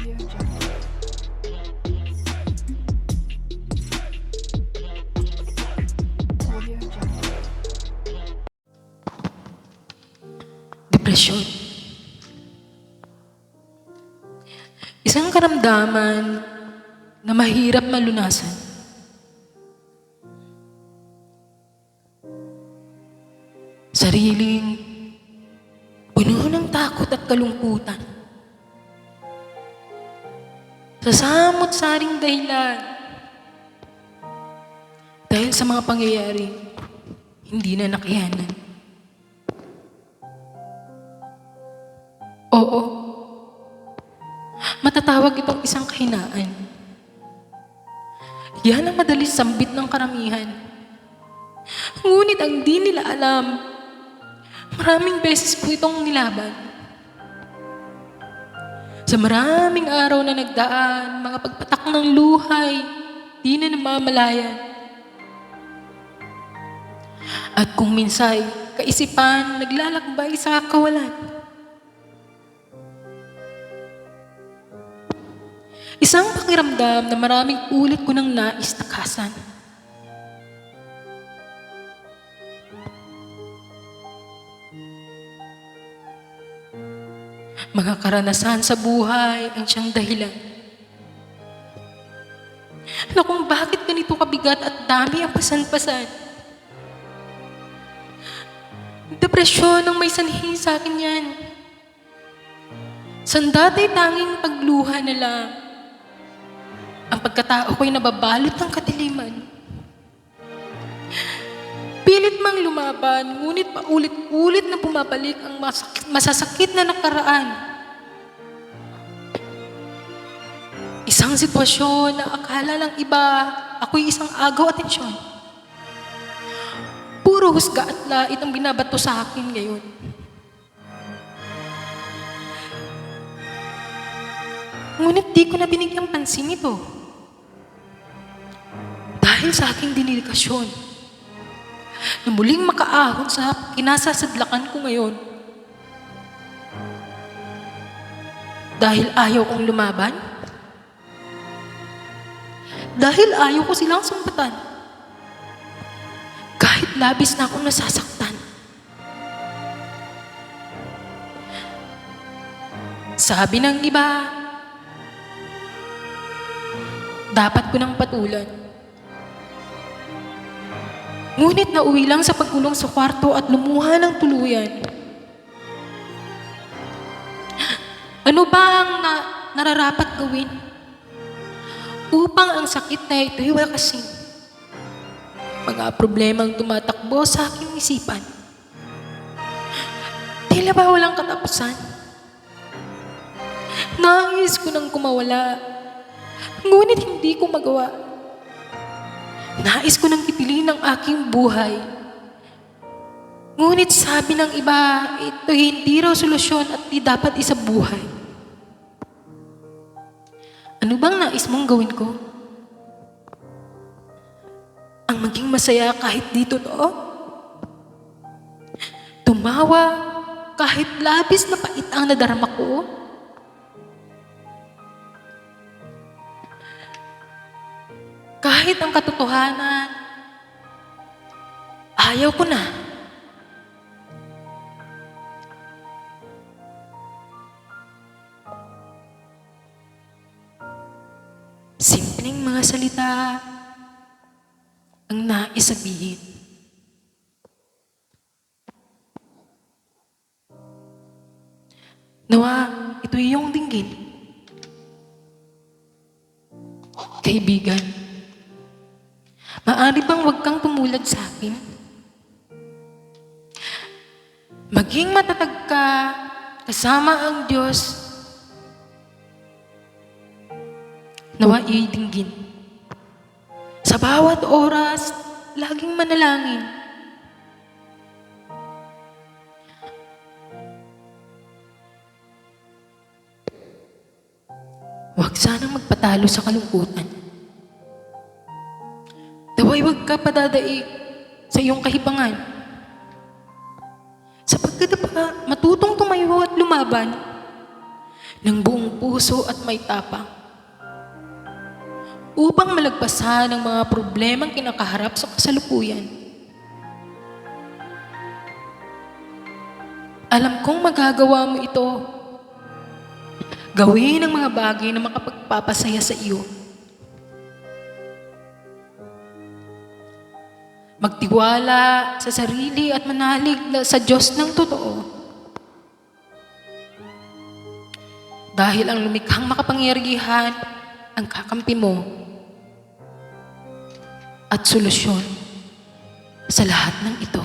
Audio Jungle. Audio Jungle. Depresyon. Isang karamdaman na mahirap malunasan. Sariling puno ng takot at kalungkutan. Sa samot-saring dahilan. Dahil sa mga pangyayari, hindi na nakayanan. Oo, matatawag itong isang kahinaan. Yan ang madalis sambit ng karamihan. Ngunit ang di nila alam, maraming beses po itong nilaban. Sa maraming araw na nagdaan, mga pagpatak ng luhay, di na namamalayan. At kung minsay, kaisipan naglalakbay sa kawalan. Isang pakiramdam na maraming ulit ko nang nais takasan. Mga karanasan sa buhay ang siyang dahilan. Na kung bakit ganito kabigat at dami ang pasan-pasan. Depresyon ang may sanhi sa akin yan. Sandatay tanging pagluha na lang. Ang pagkatao ko'y nababalot ng kadiliman. Pilit mang lumaban, ngunit paulit-ulit na bumabalik ang masasakit na nakaraan. Isang sitwasyon na akala ng iba, ako'y isang agaw atensyon. Puro husga at lait ang binabato sa akin ngayon. Ngunit di ko na binigyang pansin ito. Dahil sa aking dinedikasyon, na muling makaahon sa kinasasadlakan ko ngayon. Dahil ayaw kong lumaban? Dahil ayaw ko silang sumpatan? Kahit labis na akong nasasaktan. Sabi ng iba, dapat ko nang patulan. Ngunit nauwi lang sa pagkulong sa kwarto at lumuha ng tuluyan. Ano ba ang nararapat gawin upang ang sakit na ito'y wakasin? Mga problemang tumatakbo sa aking isipan. Tila ba walang katapusan? Nais ko nang kumawala, ngunit hindi ko magawa. Nais ko nang itilin ang aking buhay. Ngunit sabi ng iba, ito hindi raw solusyon at di dapat isa buhay. Ano bang nais mong gawin ko? Ang maging masaya kahit di totoo? Tumawa kahit labis na pait ang nadarama ko? Kahit ang katotohanan, ayaw ko na. Simpleng mga salita ang nais sabihin. Nawa, ito'y iyong dinggin. Kaibigan, maaari bang huwag kang tumulad sa akin? Maging matatag ka kasama ang Diyos. Nawa iya'y dinggin. Sa bawat oras, laging manalangin. Huwag sanang magpatalo sa kalungkutan. Daway huwag ka padadaig sa iyong kahibangan. Sapagkat matutong tumayo at lumaban ng buong puso at may tapang upang malagpasan ang mga problemang kinakaharap sa kasalukuyan. Alam kong magagawa mo ito. Gawin ang mga bagay na makapagpapasaya sa iyo. Magtiwala sa sarili at manalig sa Diyos ng totoo. Dahil ang lumikhang makapangyarihan ang kakampi mo at solusyon sa lahat ng ito.